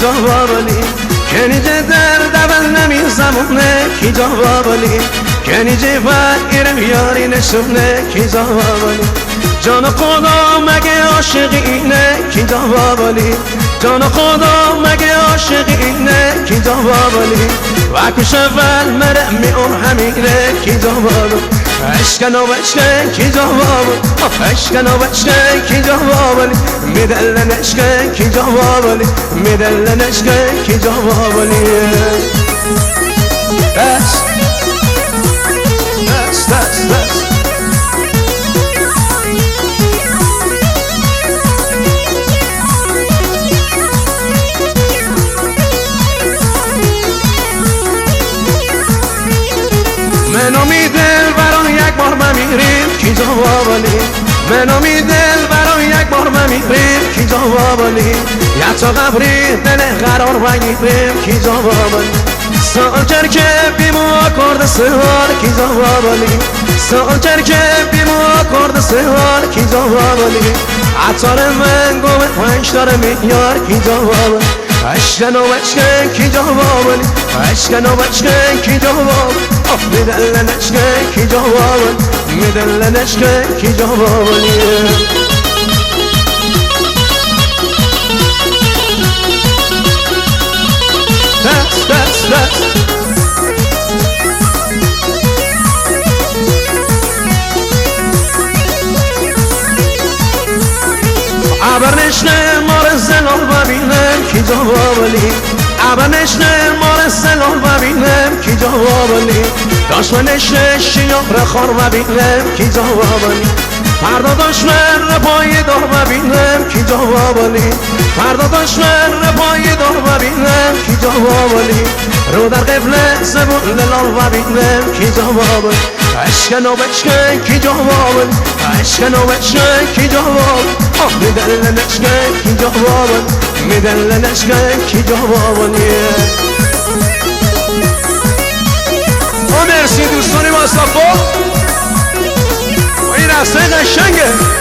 جوابلی کنی در دبل نمی زمونه کی جوابلی کنی جواب ایرم یاری نشونه کی جوابلی جان خدا مگه عاشق اینه کی جوابلی جان خدا مگه عاشق اینه کی جوابلی و کش اول مرم میون همینه کی جوابلی عشقن و عشقن کی جوابلی عشقن و عشقن کی جوابلی میدلن عشقن کی جوابلی میدلن عشقن کی جوابلی that's منو میدل برای یک بار بمیریم کی جوابلی منو میدل برای یک بار بمیریم کی جوابلی یا تا قبری دل قرار بگیریم کی جوابلی سال که بیمو کرد سهار کی جوابلی سال که بیمو کرد سهار کی جوابلی عطار من گوه پنج داره میار کی جوابلی عشقن و عشقن کی جوابلی عشقن و عشقن کی جوابلی میدلن عشقن کی جوابلی میدلن عشقن کی جوابلی that's aber نشنه مار زلال ببینم کی جوابلی aber نشنه مار زلال ببینم کی جوابلی دشمن نشنه شیار خار ببینم کی جوابلی فردا دشمن پای دار ببینم کی جوابلی فردا دشمن پای دار ببینم کی جوابلی رو در قبله زبون لال ببینم کی جوابلی عشقن و عشقن کی جوابلی عشقن و عشقن کی جوابلی میدلن عشقن کی جوابلی میدلن عشقن کی جوابلی مرسی دوستانی مصطفی این رسته قشنگه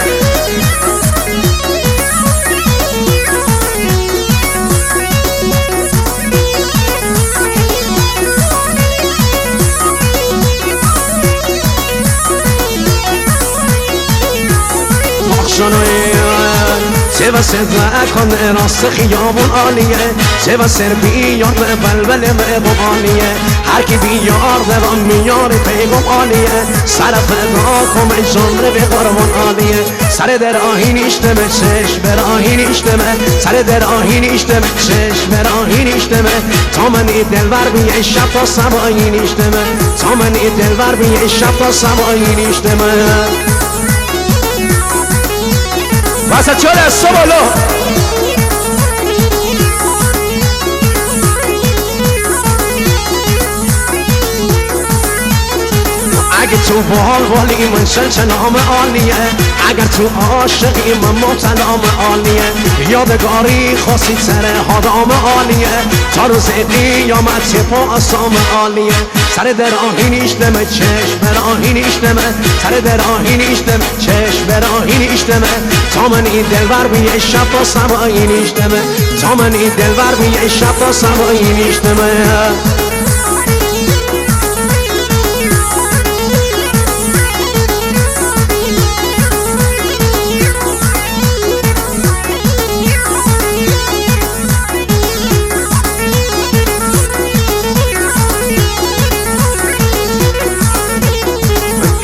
چه و صدق کن راست خیابون عالیه چه و سر بیار به بلبل مهبوب عالیه هر کی بیار دوان میار پیغام عالیه سر فدا کن جمره به قربان عالیه سر در آهین اشتمه چشم بر آهین اشتمه سر در آهین اشتمه چشم بر آهین اشتمه تا من ای دلبر بیه شب تا سبایین اشتمه تا من ای دلبر بیه شب تا سبایین اشتمه واسه چال از بالا اگه تو بال والی من شنام عالیه اگر تو عاشقی من مبتلام عالیه یادگاری خاصی سر حدام عالیه تا روز قیامت پا اسام عالیه سر در آهین اشتمه چشم بر آهین اشتمه سر در آهین اشتمه چشم بر آهین اشتمه تا من این دلبر بیه شب تا سبایین اشتمه تا من این دلبر بیه شب تا سبایین اشتمه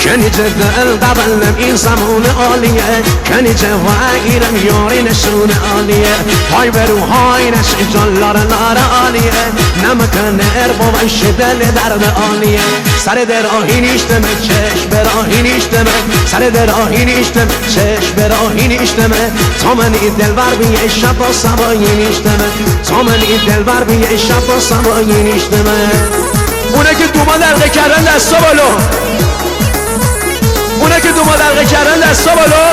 کنی جدل دبلم این زمان عالیه کنی جواگیرم یاری نشون عالیه های برو های نشی جلار نار عالیه نمکن اربا و شدل درد عالیه سر در آهین اشتمه چشم بر آهین اشتمه سر در آهین اشتمه چشم بر آهین اشتمه تا من این دلبر بیه شب با سبایین اشتمه تا من این دلبر بیه شب با سبایین اشتمه اونه که دوما دلقه کردن دستا بالا اونه که دوما دلقه کردن دستا بالا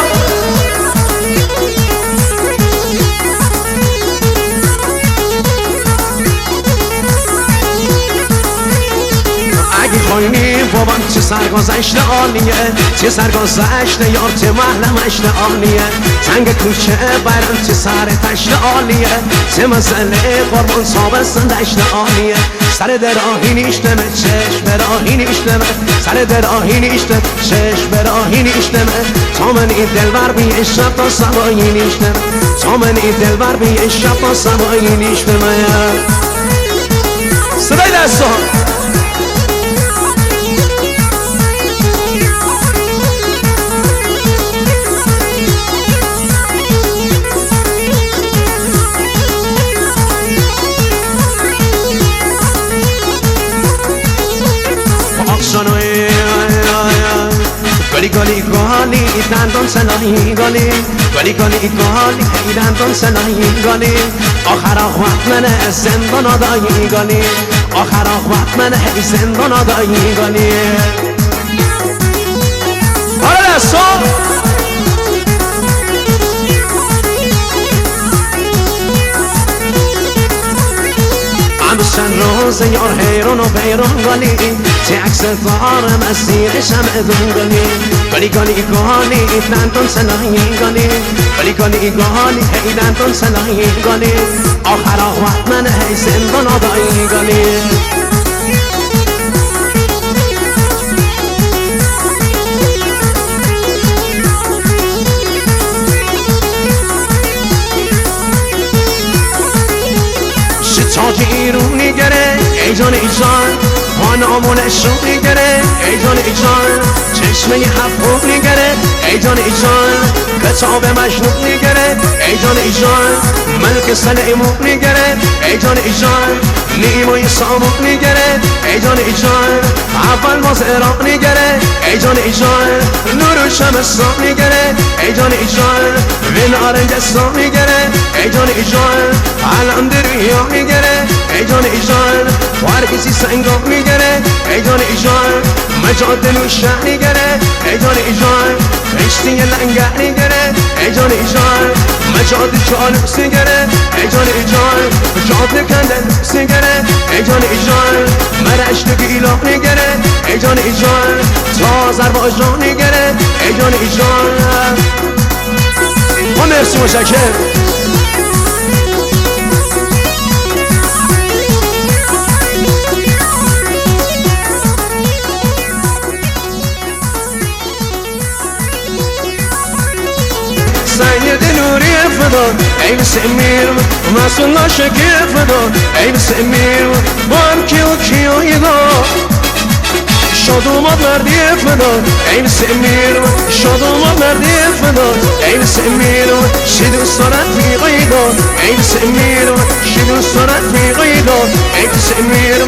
اگه خواهیم بابام چه سرگذشت عالیه، چه سرگذشت یار چه محلمش عالیه. تنگ کوچه برم چه سر تشت عالیه، چه مسئله قربان صاحب سندشت عالیه. سر دراهی نیشتمه چشم براهی نیشتمه، سر دراهی نیشتمه چشم براهی نیشتمه. تا من این دلبر بی شب تا سبایی نیشتمه، تا من این دلبر بی شب تا سبایی نیشتمه. صدای دستا گلی گلی گلی دندان سنایی گلی گلی گلی گلی دندان سنایی گلی آخر وقت من زندان آدایی گلی آخر وقت من زندان آدایی گلی آره دستو چند روز یار حیران و بیران گلی چه عکس دارم مسیر شمع دون گلی گلی گلی گلی دندان سنایی گلی گلی گلی گلی دندان سنایی گلی آخر وقت من زندان آدایی گلی تاج ایرونی گره ای جان ای جان خانامونش رو میگره ای جان ای جان چشمه هفتونی گره ای جان ای جان کتاب مجنون میگره ای جان ای جان ملک سلیمون میگره ای جان ای جان نیمای سامون میگره ای جان ای جان اول باز ایران میگره ای جان ای جان نور شمستان میگره ای جان ای جان وین آرنجستان میگره ای جان ای جان الان دریا میگره ای جان ای جان وارگیسی سنگام میگره ای جان ای جان مجاد نوشن میگره ای جان ای جان رشتی لنگر میگره ای جان ای جان مجاد چالوس میگره ای جان ای جان جاد کندن میگره ای جان ای جان مرشت گیلان میگره ای جان ای جان تا آذربایجان میگره ای جان ای جان مرسی متشکرم سید نوری فدان ای بسمیر مسئول ناشکی فدان ای بسمیر بام کیو کیو یدا شاد اومد مردی فدان ای بسمیر شاد اومد مردی فدان ای بسمیر شدو سرت می قیدان ای بسمیر شدو سرت می قیدان ای بسمیر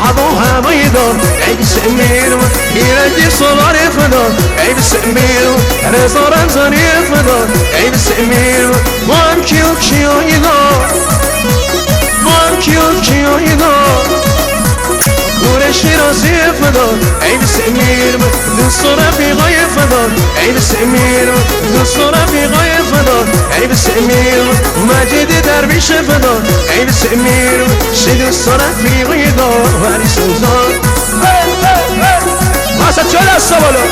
هوا یدان ای بسمیر ایرجی سولار فدان ای بسمیر رضا رمزانی فدان ای بسمیر بام کیو کیو یدا بام کیو کیو یدا نور شیرازی فدان ای بسمیر دوست رفیقای فدان ای بسمیر دوست رفیقای فدان ای بسمیر مجید درویش فدان ای بسمیر شی دوست رفیقای داوری سوزان واسه چل از سوالو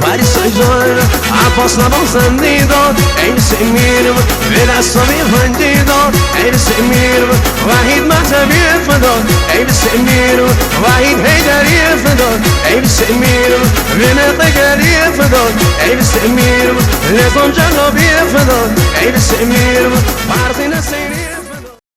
ولی سجان عباس نبازنده داد ای بسمیر به دستامی هندی داد ای بسمیر وحید مهتبی فداد ای بسمیر وحید حیدری فداد ای بسمیر ونق گری فداد ای بسمیر نظام جنابی فداد ای بسمیر فرزین سیری